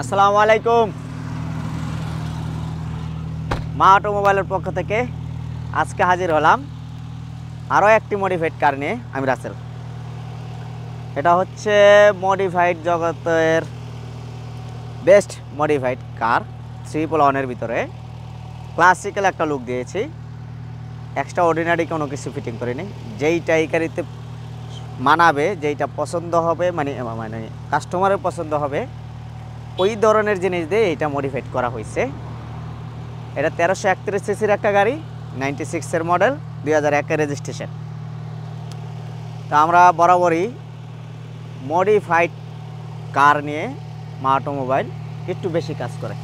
আসসালামু আলাইকুম। মা অটোমোবাইলের পক্ষ থেকে আজকে হাজির হলাম আরও একটি মডিফাইড কার নিয়ে। আমি রাসেল। এটা হচ্ছে মডিফাইড জগতের বেস্ট মডিফাইড কার। 3+1-এর ভিতরে ক্লাসিক্যাল একটা লুক দিয়েছি, এক্সট্রা অর্ডিনারি কোনো কিছু ফিটিং করিনি। যেইটা এই গাড়িতে মানাবে, যেইটা পছন্দ হবে, মানে কাস্টমারের পছন্দ হবে, ওই ধরনের জিনিস দিয়ে এইটা মডিফাইড করা হয়েছে। এটা 1331 সিসির একটা গাড়ি, 96-এর মডেল, 2001-এর রেজিস্ট্রেশন। তা আমরা বরাবরই মডিফাইড কার নিয়ে মা অটোমোবাইল একটু বেশি কাজ করে।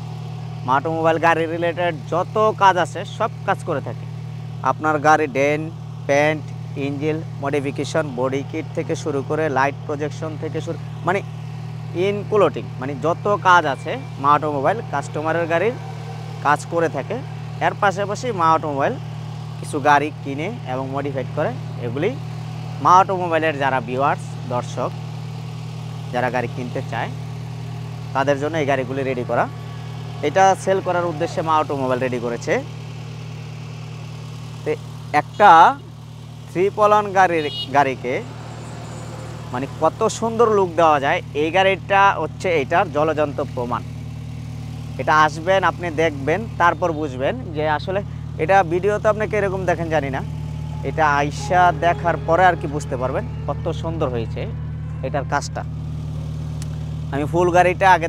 মা অটোমোবাইল গাড়ি রিলেটেড যত কাজ আছে সব কাজ করে থাকে। আপনার গাড়ি dent paint, engine modification, body kit থেকে শুরু করে লাইট প্রজেকশন থেকে শুরু, মানে ইনক্লুডিং মানে যত কাজ আছে মা অটোমোবাইল কাস্টমারের গাড়ির কাজ করে থাকে। এর পাশাপাশি মা অটোমোবাইল কিছু গাড়ি কিনে এবং মডিফাইড করে। এগুলি মা অটোমোবাইলের যারা ভিউয়ার্স, দর্শক যারা গাড়ি কিনতে চায় তাদের জন্য এই গাড়িগুলি রেডি করা। এটা সেল করার উদ্দেশ্যে মা অটোমোবাইল রেডি করেছে। তো একটা 3+1 গাড়িকে মানে কত সুন্দর লুক দেওয়া যায়, এই গাড়িটা হচ্ছে এইটার জলজন্ত প্রমাণ। এটা আসবেন, আপনি দেখবেন, তারপর বুঝবেন যে আসলে এটা ভিডিওতে আপনাকে এরকম দেখেন জানি না, এটা আইসা দেখার পরে আর কি বুঝতে পারবেন কত সুন্দর হয়েছে এটার কাজটা। আমি ফুল গাড়িটা আগে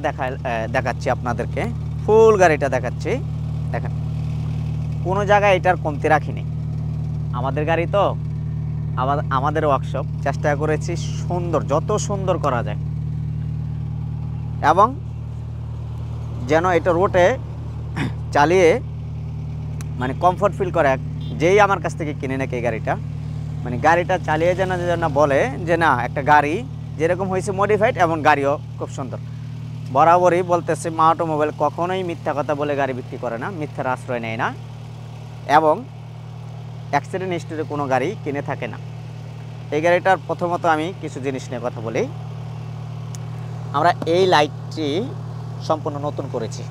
দেখাচ্ছি আপনাদেরকে। ফুল গাড়িটা দেখাচ্ছি, দেখেন কোনো জায়গায় এটার কমতি রাখিনি। আমাদের গাড়ি তো, আমাদের ওয়ার্কশপ চেষ্টা করেছি সুন্দর, যত সুন্দর করা যায়, এবং যেন এটা রোডে চালিয়ে মানে কমফোর্ট ফিল করে। যেই আমার কাছ থেকে কিনে নাকি এই গাড়িটা, মানে গাড়িটা চালিয়ে যেন বলে যে না একটা গাড়ি যেরকম হয়েছে মডিফাইড, এবং গাড়িও খুব সুন্দর। বরাবরই বলতেছে মা অটোমোবাইল কখনোই মিথ্যা কথা বলে গাড়ি বিক্রি করে না, মিথ্যার আশ্রয় নেয় না, এবং অ্যাক্সিডেন্ট হিস্ট্রিতে কোনো গাড়ি কিনে থাকে না। এই গাড়িটার প্রথমত আমি কিছু জিনিস নিয়ে কথা বলি। আমরা এই লাইটটি সম্পূর্ণ নতুন করেছি,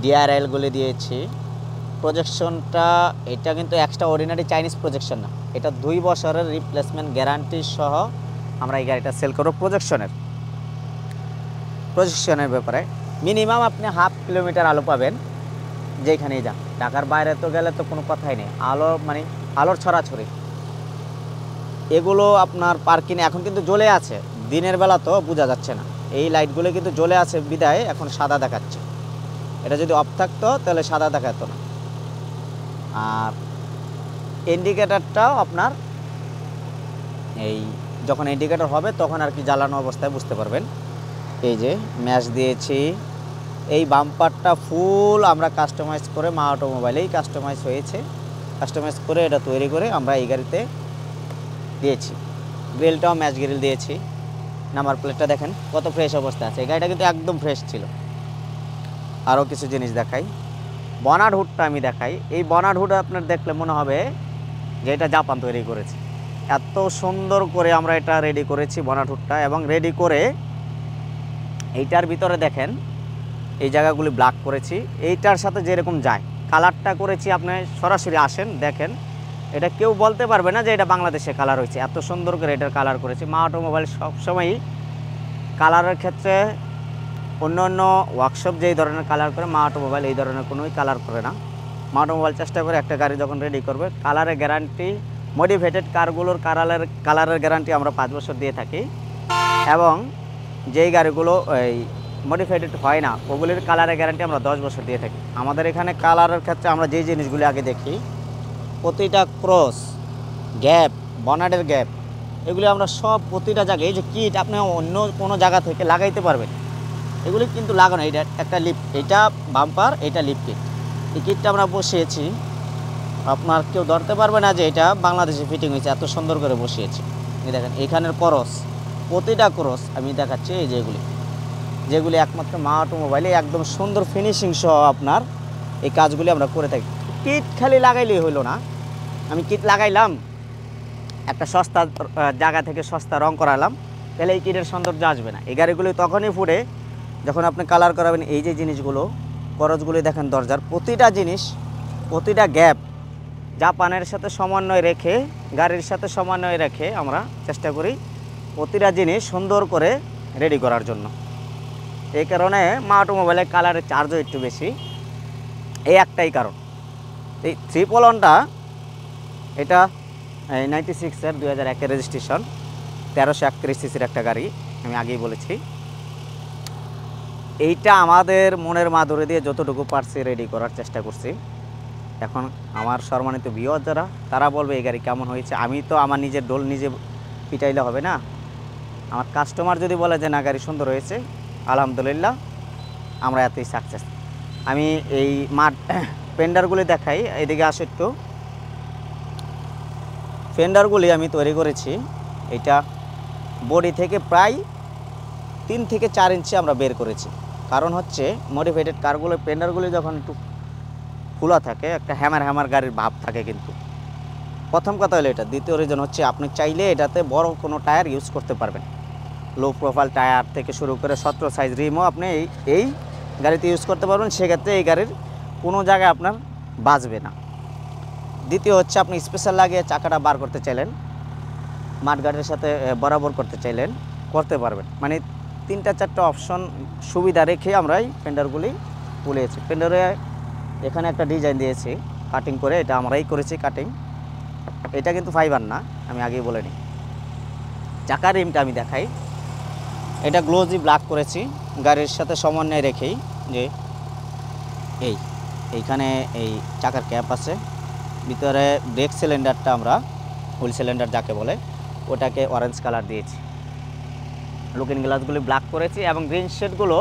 ডিআরএলগুলি দিয়েছি। প্রজেকশনটা এটা কিন্তু এক্সট্রা অর্ডিনারি চাইনিজ প্রজেকশন না, এটা 2 বছরের রিপ্লেসমেন্ট গ্যারান্টি সহ আমরা এই গাড়িটা সেল করব। প্রজেকশনের ব্যাপারে মিনিমাম আপনি 1/2 কিলোমিটার আলো পাবেন যেখানেই যান। ঢাকার বাইরে তো গেলে তো কোনো কথাই নেই, আলো মানে আলোর ছড়াছড়ি। এগুলো আপনার পার্কিংয়ে এখন কিন্তু জ্বলে আছে, দিনের বেলা তো বোঝা যাচ্ছে না। এই লাইটগুলো কিন্তু জ্বলে আছে বিদায় এখন সাদা দেখাচ্ছে। এটা যদি অফ থাকতো তাহলে সাদা দেখাতো না। আর ইন্ডিকেটারটাও আপনার এই যখন ইন্ডিকেটর হবে তখন আর কি জ্বালানো অবস্থায় বুঝতে পারবেন। এই যে ম্যাচ দিয়েছি, এই বাম্পারটা ফুল আমরা কাস্টমাইজ করে মা অটোমোবাইলেই কাস্টমাইজ হয়েছে, কাস্টমাইজ করে এটা তৈরি করে আমরা এই গাড়িতে দিয়েছি। গ্রিলটাও ম্যাচ গ্রিল দিয়েছি। নাম্বার প্লেটটা দেখেন কত ফ্রেশ অবস্থা আছে, এই গাড়িটা কিন্তু একদম ফ্রেশ ছিল। আরও কিছু জিনিস দেখাই, বনাট হুডটা আমি দেখাই। এই বনাট হুড আপনার দেখলে মনে হবে যে এটা জাপান তৈরি করেছে, এত সুন্দর করে আমরা এটা রেডি করেছি বনাট হুডটা। এবং রেডি করে এইটার ভিতরে দেখেন এই জায়গাগুলি ব্ল্যাক করেছি, এইটার সাথে যেরকম যায় কালারটা করেছি। আপনি সরাসরি আসেন দেখেন, এটা কেউ বলতে পারবে না যে এটা বাংলাদেশে কালার হয়েছে, এত সুন্দর করে এটার কালার করেছি। মা অটোমোবাইল সবসময়ই কালারের ক্ষেত্রে অন্য অন্য ওয়ার্কশপ যেই ধরনের কালার করে, মা অটোমোবাইল এই ধরনের কোনোই কালার করে না। মা অটোমোবাইল চেষ্টা করে একটা গাড়ি যখন রেডি করবে, কালারের গ্যারান্টি, মডিফাইড কারগুলোর কালারের গ্যারান্টি আমরা 5 বছর দিয়ে থাকি। এবং যেই গাড়িগুলো এই মডিফাইড হয় না ওগুলির কালারের গ্যারান্টি আমরা 10 বছর দিয়ে থাকি। আমাদের এখানে কালারের ক্ষেত্রে আমরা যেই জিনিসগুলি আগে দেখি, প্রতিটা ক্রস, গ্যাপ, বনাটের গ্যাপ, এগুলি আমরা সব প্রতিটা জায়গায়, এই যে কিট আপনি অন্য কোনো জায়গা থেকে লাগাইতে পারবেন, এগুলি কিন্তু লাগানো। এটা একটা লিপ, এটা বাম্পার, এটা লিপ কিট। এই কিটটা আমরা বসিয়েছি, আপনার কেউ ধরতে পারবে না যে এটা বাংলাদেশে ফিটিং হয়েছে, এত সুন্দর করে বসিয়েছি। এই দেখেন এখানের ক্রস, প্রতিটা ক্রস আমি দেখাচ্ছি, এই যেগুলি একমাত্র মা অটোমোবাইলে একদম সুন্দর ফিনিশিং সহ আপনার এই কাজগুলি আমরা করে থাকি। কিট খালি লাগাইলেই হইলো না, আমি কিট লাগাইলাম, একটা সস্তা জায়গা থেকে সস্তা রং করালাম, তাহলে এই কিটের সৌন্দর্য আসবে না। এই গাড়িগুলি তখনই ফুটে যখন আপনি কালার করাবেন এই যে জিনিসগুলো করজগুলি দেখেন দরজার প্রতিটা জিনিস, প্রতিটা গ্যাপ জাপানের সাথে সমন্বয় রেখে, গাড়ির সাথে সমন্বয় রেখে আমরা চেষ্টা করি প্রতিটা জিনিস সুন্দর করে রেডি করার জন্য। এই কারণে মা অটোমোবাইলের কালারের চার্জও একটু বেশি, এই একটাই কারণ। এই 111টা এটা 96-এর 2001-এর রেজিস্ট্রেশন, 1331 সিসির একটা গাড়ি, আমি আগেই বলেছি। এইটা আমাদের মনের মাধুরী দিয়ে যতটুকু পারছি রেডি করার চেষ্টা করছি। এখন আমার সম্মানিত ভিউয়ার যারা, তারা বলবে এই গাড়ি কেমন হয়েছে। আমি তো আমার নিজের ডোল নিজে পিটাইলে হবে না, আমার কাস্টমার যদি বলে যে না গাড়ি সুন্দর হয়েছে, আলহামদুলিল্লাহ আমরা এতই সাকসেস। আমি এই ফেন্ডারগুলি দেখাই, এদিকে আসো একটু। ফেন্ডারগুলি আমি তৈরি করেছি, এটা বডি থেকে প্রায় 3 থেকে 4 ইঞ্চি আমরা বের করেছি। কারণ হচ্ছে মডিফাইড কারগুলো ফেন্ডারগুলি যখন একটু খোলা থাকে, একটা হ্যামার গাড়ির ভাব থাকে। কিন্তু প্রথম কথা হলো এটা। দ্বিতীয় রিজন হচ্ছে আপনি চাইলে এটাতে বড় কোনো টায়ার ইউজ করতে পারবেন। লো প্রোফাইল টায়ার থেকে শুরু করে 17 সাইজ রিমও আপনি এই গাড়িতে ইউজ করতে পারবেন। সেক্ষেত্রে এই গাড়ির কোনো জায়গায় আপনার বাজবে না। দ্বিতীয় হচ্ছে আপনি স্পেশাল লাগিয়ে চাকাটা বার করতে চাইলেন, মাঠগাড়ির সাথে বরাবর করতে চাইলেন, করতে পারবেন। মানে 3-4টা অপশন সুবিধা রেখে আমরা এই ফেন্ডারগুলি তুলেছি। ফেন্ডারে এখানে একটা ডিজাইন দিয়েছি কাটিং করে, এটা আমরাই করেছি কাটিং। এটা কিন্তু ফাইবার না, আমি আগেই বলে নিই। চাকার রিমটা আমি দেখাই, এটা গ্লোজি ব্ল্যাক করেছি গাড়ির সাথে সমন্বয় রেখেই। যে এইখানে এই চাকার ক্যাপ আছে, ভিতরে ব্রেক সিলিন্ডারটা আমরা হুইল সিলিন্ডার যাকে বলে ওটাকে অরেঞ্জ কালার দিয়েছি। লুকিং গ্লাসগুলি ব্ল্যাক করেছি এবং গ্রিন শেডগুলো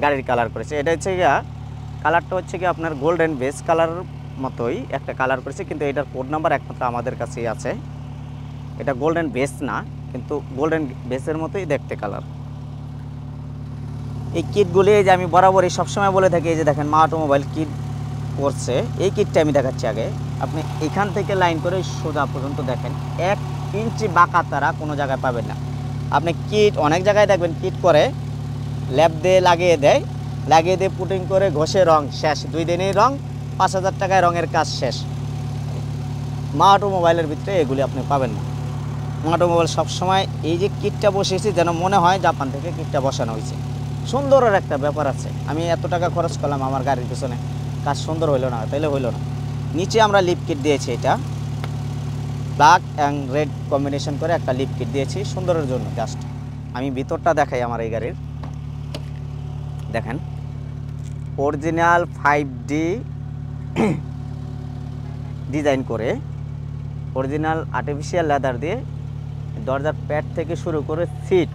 গাড়ির কালার করেছি। এটা হচ্ছে গিয়া কালারটা হচ্ছে কি আপনার গোল্ডেন বেস কালার মতোই একটা কালার করেছি, কিন্তু এটার কোড নাম্বার একমাত্র আমাদের কাছেই আছে। এটা গোল্ডেন বেস না, কিন্তু গোল্ডেন বেসের মতোই দেখতে কালার। এই কিটগুলি এই যে আমি বরাবরই সবসময় বলে থাকি, এই যে দেখেন মা অটোমোবাইল কিট করছে, এই কিটটা আমি দেখাচ্ছি আগে। আপনি এখান থেকে লাইন করে সোজা পর্যন্ত দেখেন 1 ইঞ্চি বাঁকা তারা কোনো জায়গায় পাবেন না। আপনি কিট অনেক জায়গায় দেখবেন কিট করে ল্যাব দিয়ে লাগিয়ে দেয়, লাগিয়ে দিয়ে পুটিং করে ঘষে রং শেষ, 2 দিনেই রং, 5000 টাকায় রঙের কাজ শেষ। মা অটোমোবাইলের ভিতরে এগুলি আপনি পাবেন না। মা অটোমোবাইল সবসময় এই যে কিটটা বসিয়েছি যেন মনে হয় জাপান থেকে কিটটা বসানো হয়েছে। সুন্দরের একটা ব্যাপার আছে। আমি এত টাকা খরচ করলাম আমার গাড়ির পিছনে, কাজ সুন্দর হইলো না, তাইলে হইলো না। নিচে আমরা লিপ কিট দিয়েছি, এটা ব্ল্যাক অ্যান্ড রেড কম্বিনেশন করে একটা লিপ কিট দিয়েছি সুন্দরের জন্য। জাস্ট আমি ভিতরটা দেখাই আমার এই গাড়ির। দেখেন অরিজিনাল 5D ডিজাইন করে অরিজিনাল আর্টিফিশিয়াল লেদার দিয়ে দরজার প্যাড থেকে শুরু করে সিট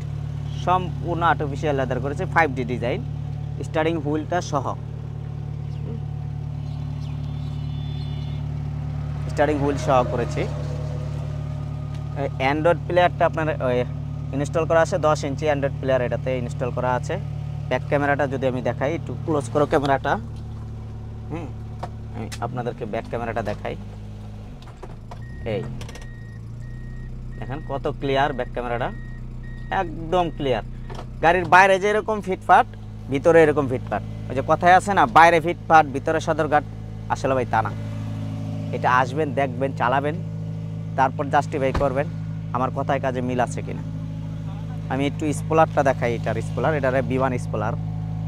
সম্পূর্ণ আর্টিফিশিয়াল লেদার করেছে, 5D ডিজাইন, স্টারিং হুইলটা সহ। স্টারিং হুইল সহ করেছি। অ্যান্ড্রয়েড প্লেয়ারটা আপনার ইনস্টল করা আছে, 10 ইঞ্চি অ্যান্ড্রয়েড প্লেয়ার এটাতে ইনস্টল করা আছে। ব্যাক ক্যামেরাটা যদি আমি দেখাই, একটু ক্লোজ করো ক্যামেরাটা। আমি আপনাদেরকে ব্যাক ক্যামেরাটা দেখাই। এই দেখেন কত ক্লিয়ার ব্যাক ক্যামেরাটা, একদম ক্লিয়ার। গাড়ির বাইরে যেরকম ফিটফাট ভিতরে এরকম ফিটফাট। ওই যে কথায় আছে না, বাইরে ফিটফাট ভিতরে সদরঘাট, আসলে ভাই তা না। এটা আসবেন, দেখবেন, চালাবেন, তারপর জাস্টিফাই করবেন আমার কথায় কাজে মিল আছে কিনা। আমি একটু স্পলারটা দেখাই, এটার স্পলার, এটার B1 স্পলার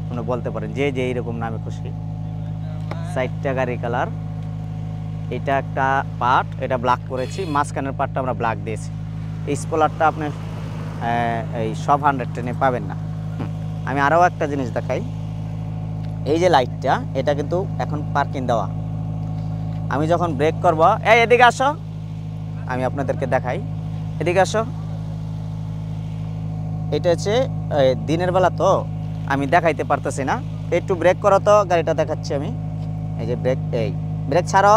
কোনো বলতে পারেন, যে এইরকম নামে খুশি। সাইডটা গাড়ি কালার, এটা একটা পার্ট, এটা ব্ল্যাক করেছি, মাঝখানের পার্টটা আমরা ব্ল্যাক দিয়েছি। এই স্পলারটা আপনি এই সব 110-এ পাবেন না। আমি আরও একটা জিনিস দেখাই, এই যে লাইটটা, এটা কিন্তু এখন পার্কিং দেওয়া। আমি যখন ব্রেক করব, এই এদিকে আসো, আমি আপনাদেরকে দেখাই, এদিকে আসো। এটা হচ্ছে দিনের বেলা তো আমি দেখাইতে পারতেছি না, একটু ব্রেক করো তো, গাড়িটা দেখাচ্ছি আমি। এই যে ব্রেক, এই ব্রেক ছাড়ো,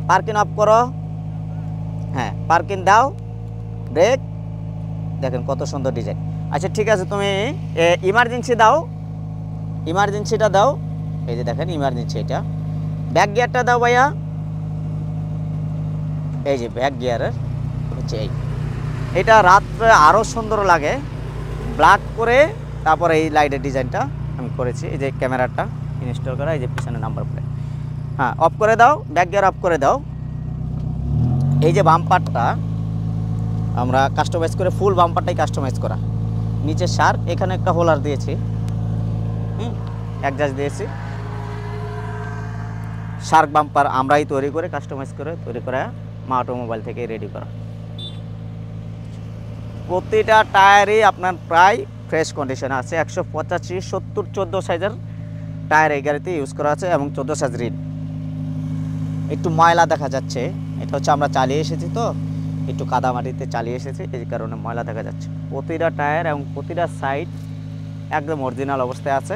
পার্কিং অফ করো, হ্যাঁ পার্কিং দাও, ব্রেক, দেখেন কত সুন্দর ডিজাইন। আচ্ছা ঠিক আছে, তুমি ইমার্জেন্সি দাও, ইমার্জেন্সিটা দাও। এই যে দেখেন ইমার্জেন্সি, এটা ব্যাক গিয়ারটা দাও ভাইয়া। এই যে ব্যাক গিয়ারের হচ্ছে এটা রাত্রে আরও সুন্দর লাগে, ব্ল্যাক করে তারপরে এই লাইটের ডিজাইনটা আমি করেছি, এই যে ক্যামেরাটা ইনস্টল করা, এই যে পিছনে নাম্বার প্লেট। হ্যাঁ, অফ করে দাও, ব্যাক গিয়ার অফ করে দাও। এই যে বাম্পারটা আমরা কাস্টমাইজ করে, ফুল বাম্পারটাই কাস্টমাইজ করা। নিচে শার্ক, এখানে একটা হোলার দিয়েছি, অ্যাডজাস্ট দিয়েছি। শার্ক বাম্পার আমরাই তৈরি করে কাস্টমাইজ করে তৈরি করা, মা অটোমোবাইল থেকে রেডি করা। প্রতিটা টায়ারই আপনার প্রায় ফ্রেশ কন্ডিশনে আছে। 185, 70, 14 সাইজের টায়ার এই গাড়িতে ইউজ করা আছে এবং 14 সাইজ রিল। একটু ময়লা দেখা যাচ্ছে, এটা হচ্ছে আমরা চালিয়ে এসেছি তো, একটু কাদামাটিতে চালিয়ে এসেছি, এই কারণে ময়লা দেখা যাচ্ছে। প্রতিটা টায়ার এবং প্রতিটা সাইড একদম অরিজিনাল অবস্থায় আছে।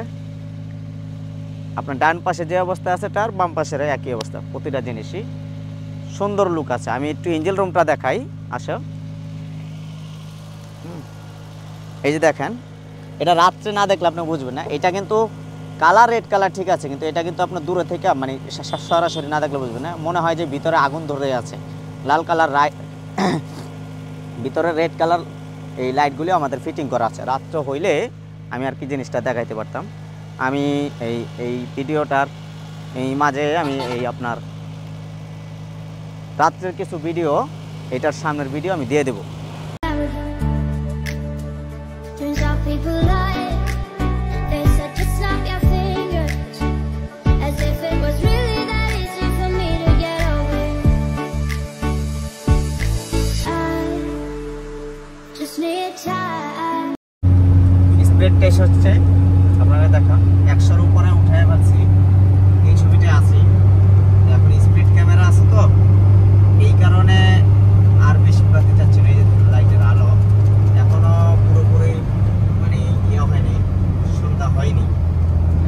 আপনার ডান পাশে যে অবস্থা আছে টায়ার, বাম পাশের একই অবস্থা, প্রতিটা জিনিসই সুন্দর লুক আছে। আমি একটু ইঞ্জিন রুমটা দেখাই, আসো। এই যে দেখেন, এটা রাত্রে না দেখলে আপনি বুঝবেন না। এটা কিন্তু কালার রেড কালার ঠিক আছে, কিন্তু এটা কিন্তু আপনার দূরে থেকে মানে সরাসরি না দেখলে বুঝবেন না, মনে হয় যে ভিতরে আগুন ধরে আছে। লাল কালার ভিতরে রেড কালার এই লাইটগুলি আমাদের ফিটিং করা আছে। রাত্র হইলে আমি আর কি জিনিসটা দেখাইতে পারতাম। আমি এই ভিডিওটার এই মাঝে আমি এই আপনার রাত্রের কিছু ভিডিও, এটার সামনের ভিডিও আমি দিয়ে দেবো। People lie, they said to snap your fingers, as if it was really that easy for me to get away. I just need time. Speed test হচ্ছে, আপনারা দেখান 100-র উপরে উঠে পাচ্ছি, এই ছবিটা আছি। এখন স্পিড ক্যামেরা আছে তো, এই কারণে আর বেশি বাড়তে চাচ্ছি না। এই যে লাইটের আলো এখনো পুরোপুরি হয়নি, সন্ধ্যা হয়নি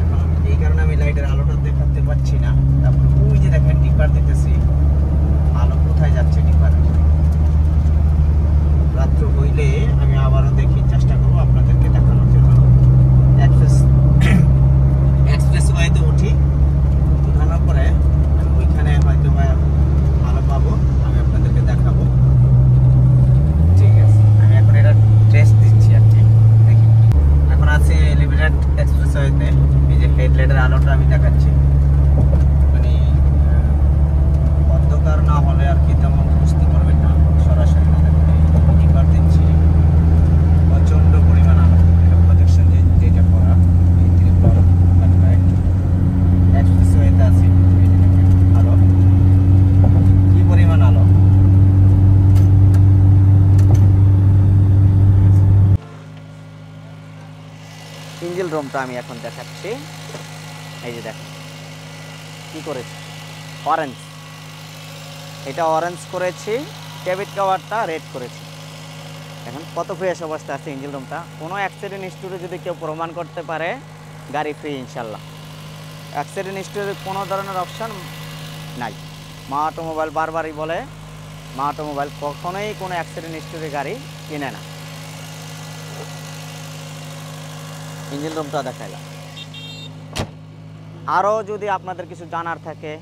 এখন, এই কারণে আমি লাইটের আলোটা দেখাতে পাচ্ছি না। তারপর ওই যে দেখেন ডিপার দিতেছি, আলো কোথায় যাচ্ছে ডিপার। রাত্র হইলে আমি আবারও দেখি, চেষ্টা করবো আপনাদেরকে দেখানোর জন্য। এক্সপ্রেস ওয়েতে উঠি, উঠানোর পরে আমি ওইখানে হয়তো আলো পাবো, আমি আপনাদেরকে দেখাবো। ঠিক আছে, আমি এখন এটা টেস্ট দিচ্ছি আর কি। এখন আছে এলিভেটেড এক্সপ্রেসওয়েতে, এই যে হেডলাইটের আলোটা আমি দেখাচ্ছি, মানে অন্ধকার না হলে আর কি তেমন বুঝতে পারবেন না, সরাসরি না দেখলে। ডিপার দিচ্ছি, প্রচণ্ড পরিমাণ আলো, এটা প্রজেকশন যেটা করা, এই ত্রিপল লাইট এক্সপ্রেসওয়েতে আছে, আলো কি পরিমাণ আলো। ইঞ্জিন রুমটা আমি এখন দেখাচ্ছি। এই যে দেখেন কি করেছি, অরেঞ্জ, এটা অরেঞ্জ করেছি, ক্যাবিট কভারটা রেড করেছি। এখন কত ফ্রেশ অবস্থা আছে ইঞ্জিন রুমটা। কোনো অ্যাক্সিডেন্ট হিস্টোরি যদি কেউ প্রমাণ করতে পারে, গাড়ি ফ্রি ইনশাল্লাহ। অ্যাক্সিডেন্ট হিস্টোরির কোনো ধরনের অপশান নাই। মা অটোমোবাইল বারবারই বলে, মা অটোমোবাইল কখনোই কোনো অ্যাক্সিডেন্ট হিস্টোরি গাড়ি কিনে না। ইঞ্জিন রুমটা দেখাইলাম। আরও যদি আপনাদের কিছু জানার থাকে,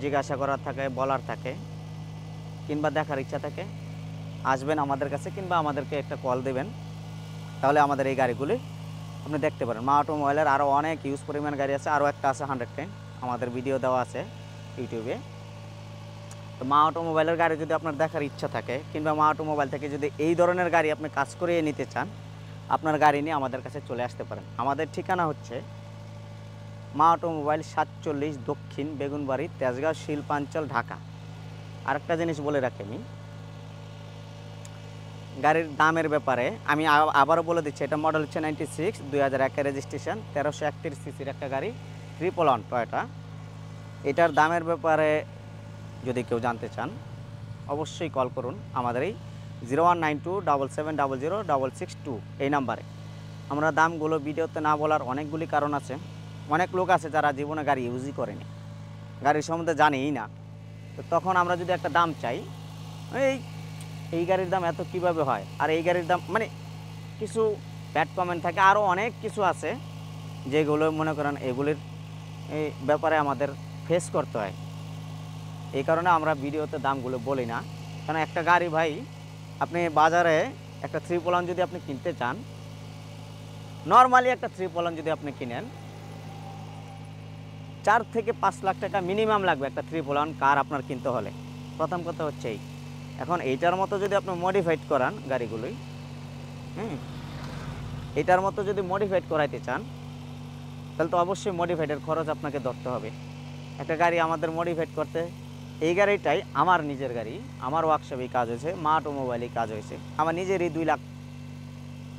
জিজ্ঞাসা করার থাকে, বলার থাকে, কিংবা দেখার ইচ্ছা থাকে, আসবেন আমাদের কাছে, কিংবা আমাদেরকে একটা কল দেবেন, তাহলে আমাদের এই গাড়িগুলি আপনি দেখতে পারেন। মা অটোমোবাইলের আরও অনেক ইউজ পরিমাণ গাড়ি আছে, আরও একটা আছে 110, আমাদের ভিডিও দেওয়া আছে ইউটিউবে। তো মা অটোমোবাইলের গাড়ি যদি আপনার দেখার ইচ্ছা থাকে, কিংবা মা অটোমোবাইল থেকে যদি এই ধরনের গাড়ি আপনি কাজ করিয়ে নিতে চান, আপনার গাড়ি নিয়ে আমাদের কাছে চলে আসতে পারেন। আমাদের ঠিকানা হচ্ছে মা অটোমোবাইল 47 দক্ষিণ বেগুনবাড়ি, তেজগাঁও, শিল্পাঞ্চল, ঢাকা। আরেকটা জিনিস বলে রাখি, আমি গাড়ির দামের ব্যাপারে আমি আবারও বলে দিচ্ছি। এটা মডেল হচ্ছে 96, 2001 রেজিস্ট্রেশন, 1331 সিসির একটা গাড়ি, 111 টয়োটা। এটার দামের ব্যাপারে যদি কেউ জানতে চান, অবশ্যই কল করুন আমাদের এই 019277006662 এই নাম্বারে। আমরা দামগুলো ভিডিওতে না বলার অনেকগুলি কারণ আছে। অনেক লোক আছে যারা জীবনে গাড়ি ইউজই করেনি, গাড়ির সম্বন্ধে জানেই না। তো তখন আমরা যদি একটা দাম চাই, এই গাড়ির দাম এত কিভাবে হয়, আর এই গাড়ির দাম মানে কিছু ব্যাড কমেন্ট থাকে, আরও অনেক কিছু আছে যেগুলো মনে করেন এগুলির এই ব্যাপারে আমাদের ফেস করতে হয়। এই কারণে আমরা ভিডিওতে দামগুলো বলি না। কারণ একটা গাড়ি ভাই, আপনি বাজারে একটা 311 যদি আপনি কিনতে চান, নর্মালি একটা 3 যদি আপনি কিনেন 4 থেকে 5 লাখ টাকা মিনিমাম লাগবে একটা 3 কার আপনার কিনতে হলে। প্রথম কথা হচ্ছে এই। এখন এইটার মতো যদি আপনি মডিফাইড করান গাড়িগুলোই, এটার মতো যদি মডিফাইড করাইতে চান তাহলে তো অবশ্যই মডিফাইডের খরচ আপনাকে ধরতে হবে। একটা গাড়ি আমাদের মডিফাইড করতে, এই গাড়িটাই আমার নিজের গাড়ি, আমার ওয়ার্কশপেই কাজ হয়েছে, মা অটোমোবাইলেই কাজ হয়েছে, আমার নিজেরই 2 লাখ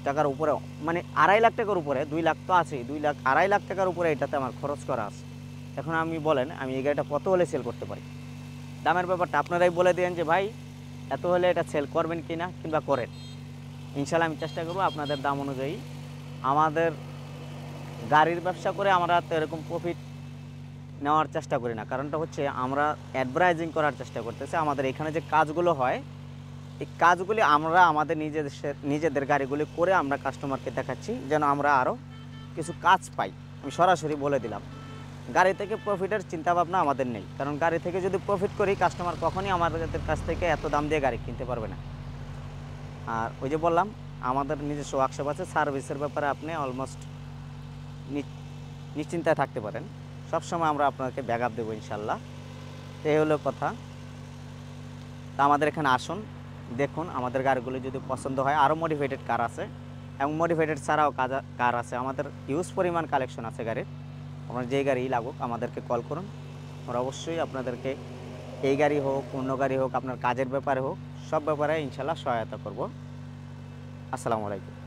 টাকার উপরে, মানে 2.5 লাখ টাকার উপরে, 2 লাখ তো আছেই, 2.5 লাখ টাকার উপরে এটাতে আমার খরচ করা আছে। এখন আমি বলেন আমি এই গাড়িটা কত হলে সেল করতে পারি? দামের ব্যাপারটা আপনারাই বলে দেন যে ভাই এত হলে এটা সেল করবেন কি না, কিংবা করেন। ইনশাল্লাহ আমি চেষ্টা করবো আপনাদের দাম অনুযায়ী। আমাদের গাড়ির ব্যবসা করে আমরা তো এরকম প্রফিট নেওয়ার চেষ্টা করি না, কারণটা হচ্ছে আমরা অ্যাডভার্টাইজিং করার চেষ্টা করতেছি। আমাদের এখানে যে কাজগুলো হয় এই কাজগুলি আমরা আমাদের নিজেদের গাড়িগুলি করে আমরা কাস্টমারকে দেখাচ্ছি যেন আমরা আরও কিছু কাজ পাই। আমি সরাসরি বলে দিলাম, গাড়ি থেকে প্রফিটের চিন্তাভাবনা আমাদের নেই, কারণ গাড়ি থেকে যদি প্রফিট করি কাস্টমার কখনই আমাদের কাছ থেকে এত দাম দিয়ে গাড়ি কিনতে পারবে না। আর ওই যে বললাম আমাদের নিজস্ব ওয়ার্কশপ আছে, সার্ভিসের ব্যাপারে আপনি অলমোস্ট নিশ্চিন্তায় থাকতে পারেন, সবসময় আমরা আপনাকে ব্যাকআপ দেবো ইনশাল্লাহ। এই হলো কথা। তা আমাদের এখানে আসুন, দেখুন আমাদের গাড়িগুলি যদি পছন্দ হয়। আরও মডিফাইডেড কার আছে এবং মডিফাইডেড ছাড়াও কার আছে, আমাদের হিউজ পরিমাণ কালেকশন আছে গাড়ির। আপনার যেই গাড়ি লাগুক আমাদেরকে কল করুন, আমরা অবশ্যই আপনাদেরকে এই গাড়ি হোক অন্য গাড়ি হোক আপনার কাজের ব্যাপারে হোক সব ব্যাপারে ইনশাল্লাহ সহায়তা করব। আসসালামু আলাইকুম।